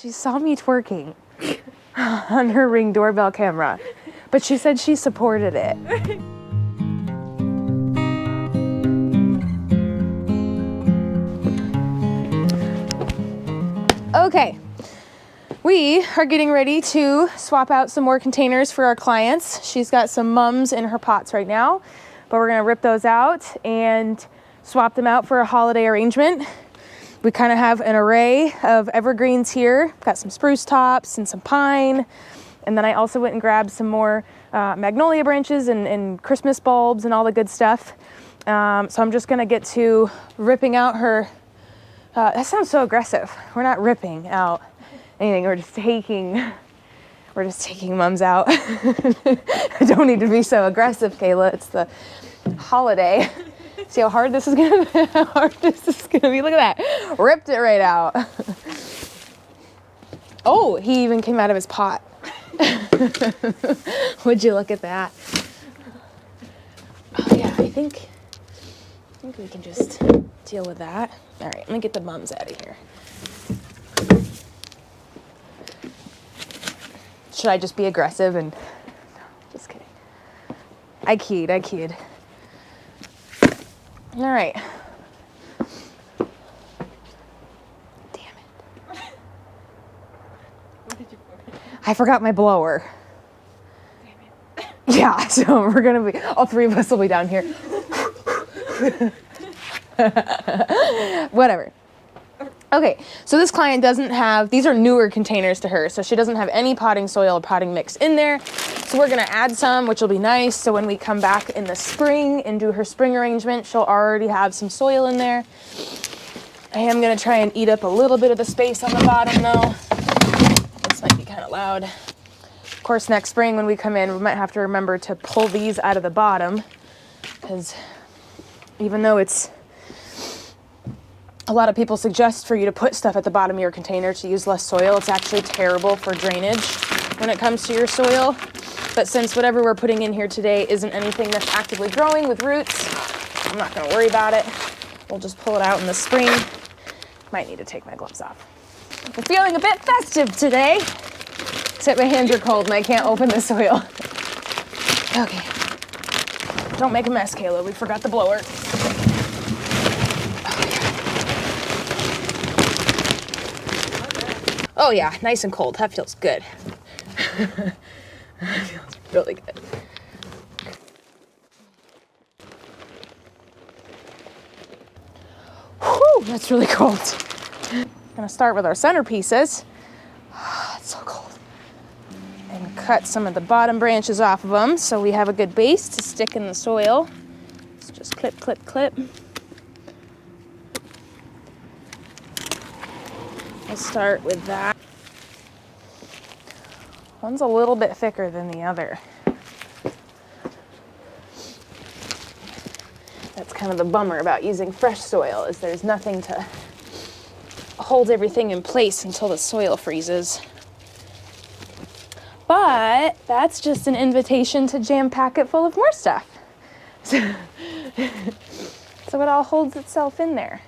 She saw me twerking on her Ring doorbell camera, but she said she supported it. Okay, we are getting ready to swap out some more containers for our clients. She's got some mums in her pots right now, but we're gonna rip those out and swap them out for a holiday arrangement. We kind of have an array of evergreens here. Got some spruce tops and some pine. And then I also went and grabbed some more magnolia branches and Christmas bulbs and all the good stuff. So I'm just gonna get to ripping out her, that sounds so aggressive. We're not ripping out anything, we're just taking mums out. I don't need to be so aggressive, Kayla, it's the holiday. See how hard this is gonna be? How hard this is gonna be? Look at that. Ripped it right out. Oh, he even came out of his pot. Would you look at that? Oh yeah, I think we can just deal with that. All right, let me get the mums out of here. Should I just be aggressive and, no, just kidding. I keyed. All right. Damn it. What did you pour? I forgot my blower. Damn it. Yeah, so we're gonna be, all three of us will be down here. Whatever. Okay, so this client doesn't have, these are newer containers to her, so she doesn't have any potting soil or potting mix in there. So we're gonna add some, which will be nice. So when we come back in the spring and do her spring arrangement, she'll already have some soil in there. I am gonna try and eat up a little bit of the space on the bottom though. This might be kind of loud. Of course, next spring when we come in, we might have to remember to pull these out of the bottom, because even though it's, a lot of people suggest for you to put stuff at the bottom of your container to use less soil. It's actually terrible for drainage when it comes to your soil. But since whatever we're putting in here today isn't anything that's actively growing with roots, I'm not gonna worry about it. We'll just pull it out in the spring. Might need to take my gloves off. I'm feeling a bit festive today, except my hands are cold and I can't open the soil. Okay, don't make a mess, Kayla. We forgot the blower. Oh yeah, nice and cold. That feels good. That feels really good. Whew, that's really cold. I'm gonna start with our centerpieces. It's so cold. And cut some of the bottom branches off of them so we have a good base to stick in the soil. So just clip, clip, clip. We'll start with that. One's a little bit thicker than the other. That's kind of the bummer about using fresh soil, is there's nothing to hold everything in place until the soil freezes. But that's just an invitation to jam pack it full of more stuff. So it all holds itself in there.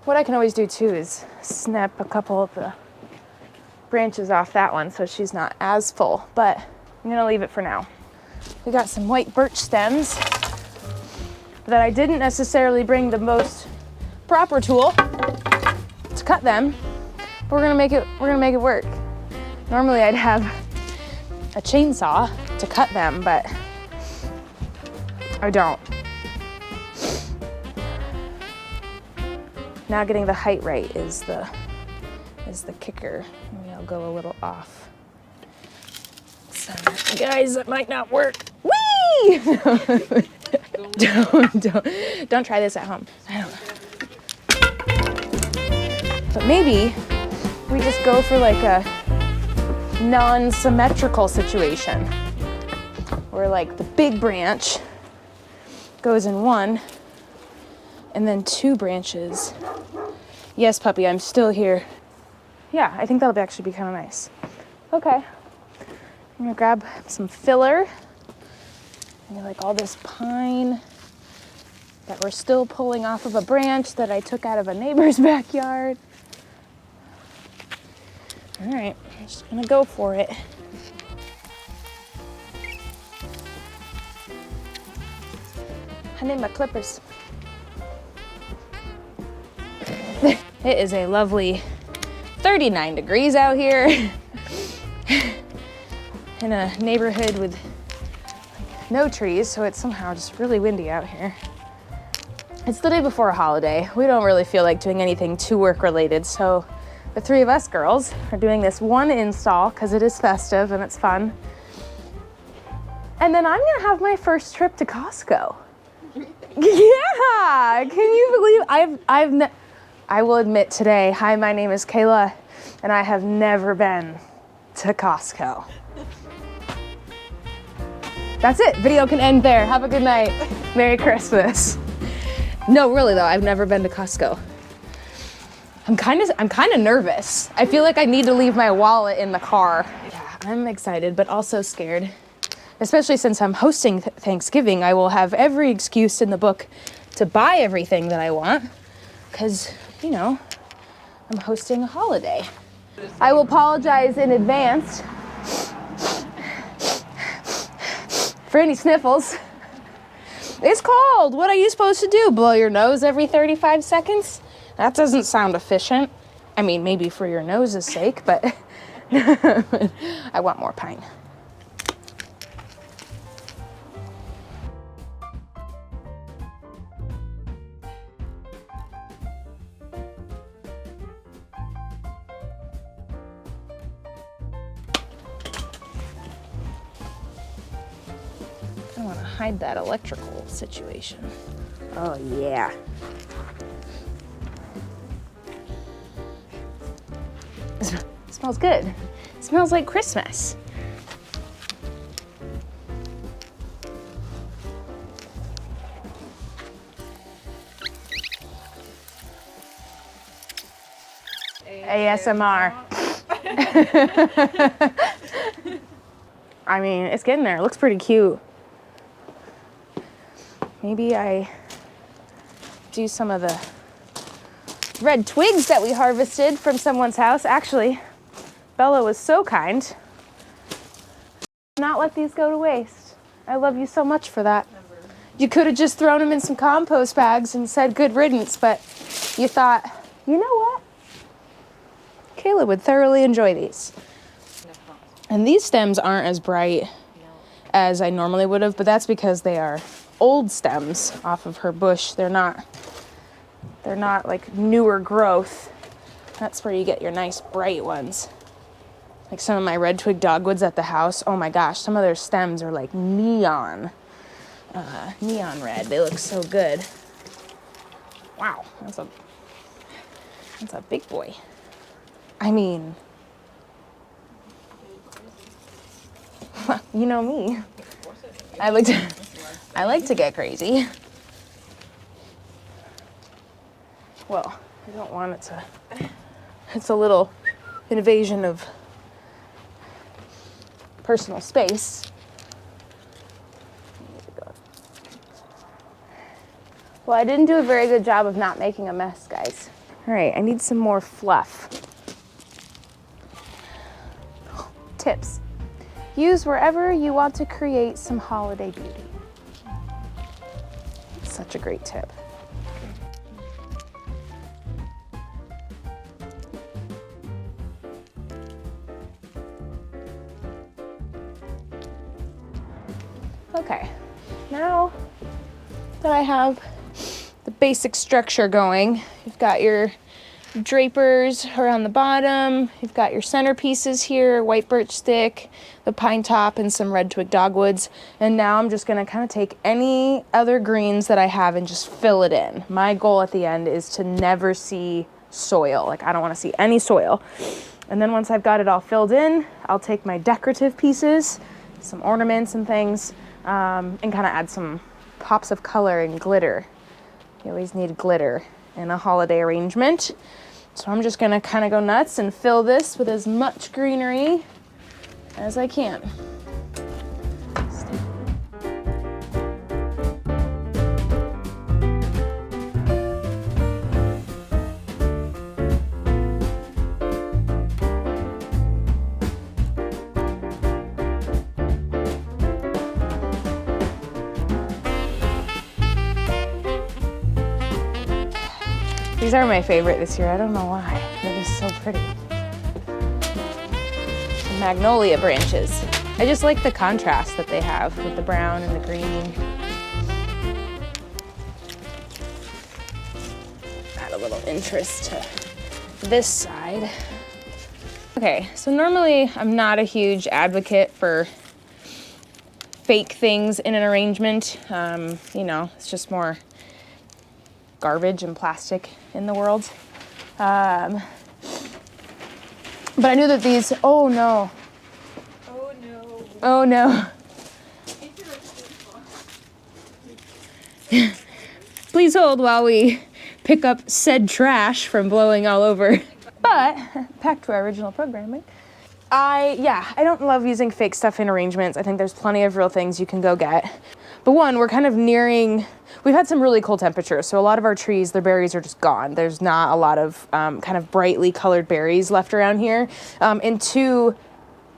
What I can always do too is snip a couple of the branches off that one so she's not as full, but I'm gonna leave it for now. We got some white birch stems that I didn't necessarily bring the most proper tool to cut them, but we're gonna make it work. Normally I'd have a chainsaw to cut them, but I don't. Now getting the height right is the kicker. Maybe I'll go a little off. So, guys, that might not work. Whee! Don't try this at home. I don't. But maybe we just go for like a non-symmetrical situation where like the big branch goes in one and then two branches. Yes, puppy, I'm still here. Yeah, I think that'll actually be kind of nice. Okay, I'm gonna grab some filler. And like all this pine that we're still pulling off of a branch that I took out of a neighbor's backyard. All right, I'm just gonna go for it. I need my clippers. It is a lovely 39 degrees out here in a neighborhood with no trees, so it's somehow just really windy out here. It's the day before a holiday. We don't really feel like doing anything too work related, so the three of us girls are doing this one install because it is festive and it's fun. And then I'm gonna have my first trip to Costco. Yeah, can you believe I will admit today, hi, my name is Kayla, and I have never been to Costco. That's it, video can end there. Have a good night. Merry Christmas. No, really though, I've never been to Costco. I'm kind of nervous. I feel like I need to leave my wallet in the car. Yeah, I'm excited, but also scared. Especially since I'm hosting Thanksgiving, I will have every excuse in the book to buy everything that I want, because, you know, I'm hosting a holiday. I will apologize in advance for any sniffles. It's cold. What are you supposed to do? Blow your nose every 35 seconds? That doesn't sound efficient. I mean, maybe for your nose's sake, but I want more pine. I want to hide that electrical situation. Oh yeah. It smells good. It smells like Christmas. ASMR. I mean, it's getting there. It looks pretty cute. Maybe I do some of the red twigs that we harvested from someone's house. Actually, Bella was so kind. Not let these go to waste. I love you so much for that. You could have just thrown them in some compost bags and said good riddance, but you thought, you know what? Kayla would thoroughly enjoy these. And these stems aren't as bright as I normally would have, but that's because they are old stems off of her bush. They're not like newer growth. That's where you get your nice bright ones. Like some of my red twig dogwoods at the house. Oh my gosh, some of their stems are like neon red. They look so good. Wow, that's a big boy. I mean, you know me. I like to get crazy. Well, I don't want it to. It's a little invasion of personal space. Well, I didn't do a very good job of not making a mess, guys. All right, I need some more fluff. Tips. Use wherever you want to create some holiday beauty. Such a great tip. Okay, now that I have the basic structure going, you've got your drapers around the bottom, you've got your centerpieces here, white birch stick, the pine top, and some red twig dogwoods. And now I'm just gonna kind of take any other greens that I have and just fill it in. My goal at the end is to never see soil. Like, I don't wanna see any soil. And then once I've got it all filled in, I'll take my decorative pieces, some ornaments and things, and kind of add some pops of color and glitter. You always need glitter in a holiday arrangement. So I'm just gonna kind of go nuts and fill this with as much greenery as I can. These are my favorite this year. I don't know why. They're just so pretty. Magnolia branches. I just like the contrast that they have with the brown and the green. Add a little interest to this side. Okay, so normally I'm not a huge advocate for fake things in an arrangement. You know, it's just more garbage and plastic in the world. But I knew that these, oh no. Oh no. Oh no. Please hold while we pick up said trash from blowing all over. But back to our original programming. I don't love using fake stuff in arrangements. I think there's plenty of real things you can go get. But one, we're kind of nearing, we've had some really cold temperatures, so a lot of our trees, their berries are just gone. There's not a lot of kind of brightly colored berries left around here. And two,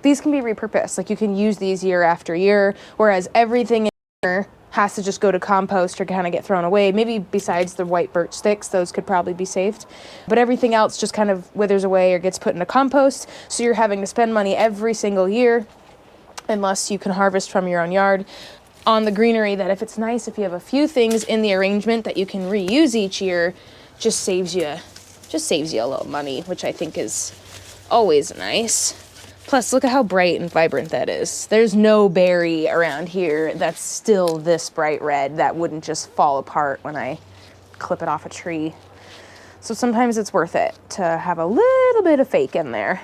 these can be repurposed. Like you can use these year after year, whereas everything in here has to just go to compost or kind of get thrown away. Maybe besides the white birch sticks, those could probably be saved. But everything else just kind of withers away or gets put into compost. So you're having to spend money every single year, unless you can harvest from your own yard, on the greenery that if it's nice, if you have a few things in the arrangement that you can reuse each year, just saves you a little money, which I think is always nice. Plus, look at how bright and vibrant that is. There's no berry around here that's still this bright red that wouldn't just fall apart when I clip it off a tree. So sometimes it's worth it to have a little bit of fake in there.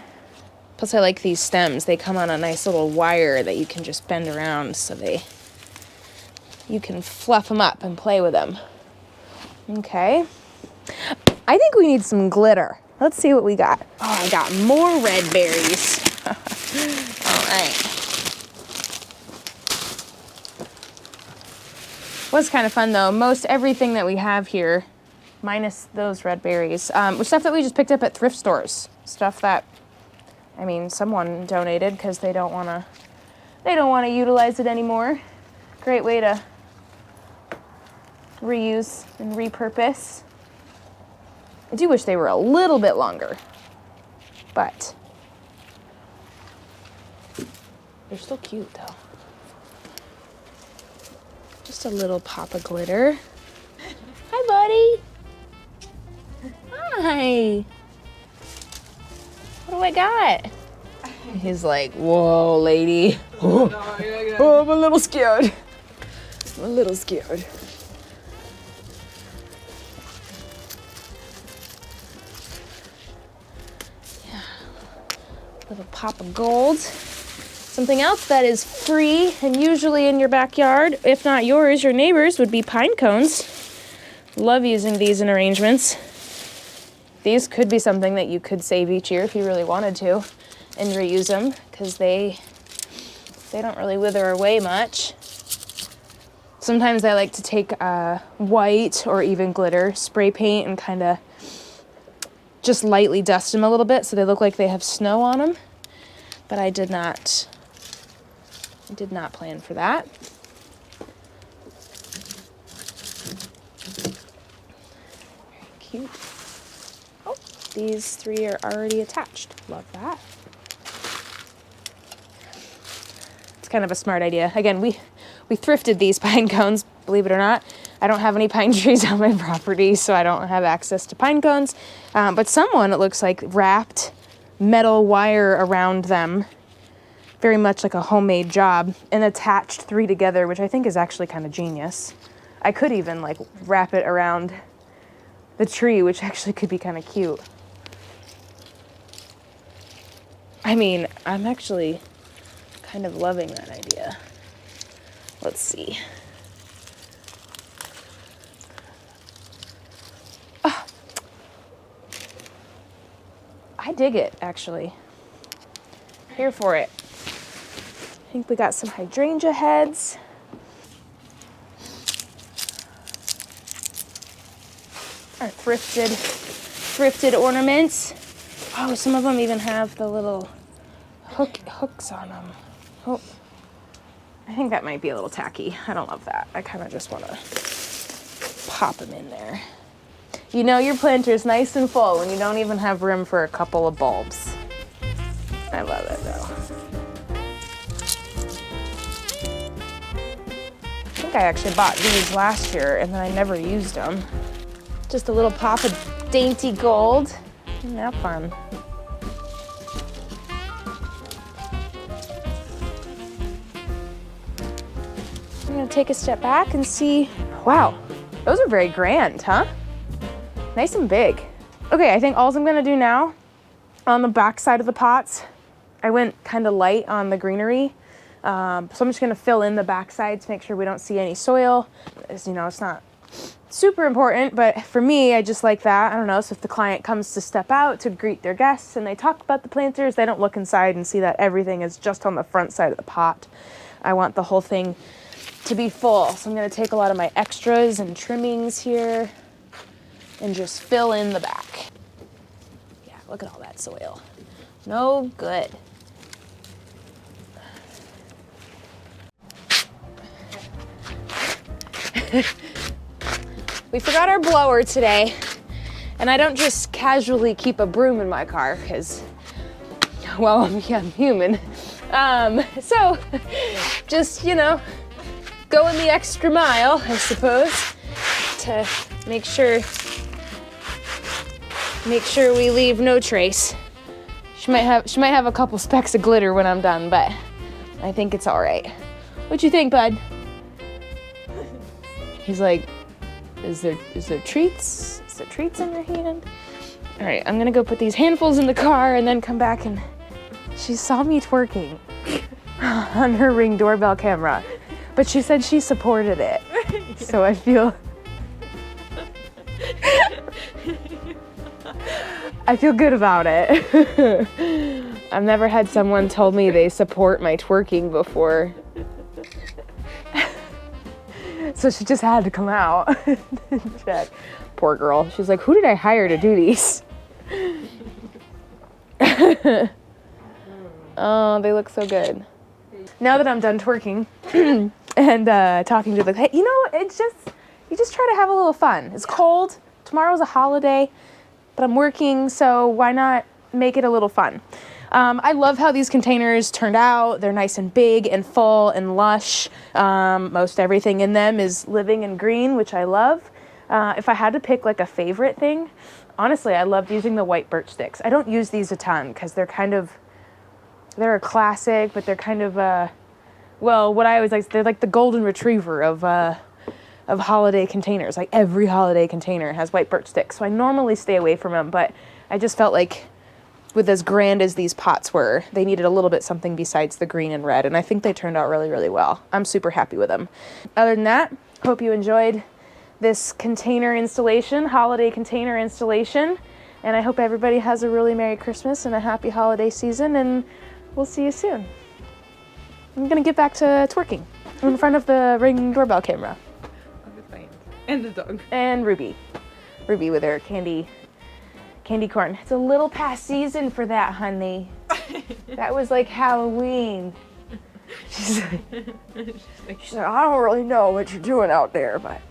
Plus, I like these stems. They come on a nice little wire that you can just bend around so you can fluff them up and play with them. Okay. I think we need some glitter. Let's see what we got. Oh, I got more red berries. All right. Was kind of fun though. Most everything that we have here, minus those red berries, was stuff that we just picked up at thrift stores. Stuff that, I mean, someone donated because they don't want to utilize it anymore. Great way to reuse and repurpose. I do wish they were a little bit longer, but they're still cute though. Just a little pop of glitter. Hi, buddy. Hi. What do I got? He's like, whoa, lady. Oh, I'm a little scared. I'm a little scared. Little pop of gold. Something else that is free and usually in your backyard, if not yours, your neighbor's, would be pine cones. Love using these in arrangements. These could be something that you could save each year if you really wanted to and reuse them because they don't really wither away much. Sometimes I like to take white or even glitter spray paint and kind of just lightly dust them a little bit so they look like they have snow on them. But I did not plan for that. Very cute. Oh, these three are already attached. Love that. It's kind of a smart idea. Again, we thrifted these pine cones, believe it or not. I don't have any pine trees on my property, so I don't have access to pine cones. But someone, it looks like, wrapped metal wire around them, very much like a homemade job, and attached three together, which I think is actually kind of genius. I could even like wrap it around the tree, which actually could be kind of cute. I mean, I'm actually kind of loving that idea. Let's see. Oh, I dig it, actually. Here for it. I think we got some hydrangea heads. Our thrifted ornaments. Oh, some of them even have the little hooks on them. Oh, I think that might be a little tacky. I don't love that. I kind of just want to pop them in there. You know your planter's nice and full when you don't even have room for a couple of bulbs. I love it though. I think I actually bought these last year and then I never used them. Just a little pop of dainty gold. Isn't that fun? I'm gonna take a step back and see, wow, those are very grand, huh? Nice and big. Okay, I think all I'm gonna do now on the back side of the pots, I went kind of light on the greenery. So I'm just gonna fill in the back side to make sure we don't see any soil. As you know, it's not super important, but for me, I just like that. I don't know, so if the client comes to step out to greet their guests and they talk about the planters, they don't look inside and see that everything is just on the front side of the pot. I want the whole thing to be full. So I'm gonna take a lot of my extras and trimmings here and just fill in the back. Yeah, look at all that soil. No good. We forgot our blower today, and I don't just casually keep a broom in my car because, well, I'm human. So just, you know, going the extra mile, I suppose, to make sure we leave no trace. She might have a couple specks of glitter when I'm done, but I think it's all right. What you think, bud? He's like, is there treats? Is there treats in your hand? All right, I'm gonna go put these handfuls in the car and then come back, and she saw me twerking on her Ring doorbell camera, but she said she supported it. So I feel good about it. I've never had someone told me they support my twerking before. So she just had to come out and check. Poor girl. She's like, who did I hire to do these? Oh, they look so good. Now that I'm done twerking and talking to the, hey, you know, you just try to have a little fun. It's cold. Tomorrow's a holiday, but I'm working, so why not make it a little fun? I love how these containers turned out. They're nice and big and full and lush. Most everything in them is living and green, which I love. If I had to pick like a favorite thing, honestly, I loved using the white birch sticks. I don't use these a ton because they're a classic, but they're kind of, well, what I always like, they're like the golden retriever of holiday containers. Like every holiday container has white birch sticks. So I normally stay away from them, but I just felt like with as grand as these pots were, they needed a little bit something besides the green and red, and I think they turned out really, really well. I'm super happy with them. Other than that, hope you enjoyed this container installation, holiday container installation, and I hope everybody has a really Merry Christmas and a happy holiday season, and we'll see you soon. I'm gonna get back to twerking in front of the Ring doorbell camera. And the dog. And Ruby with her candy corn. It's a little past season for that, honey. That was like Halloween. She's like, I don't really know what you're doing out there, but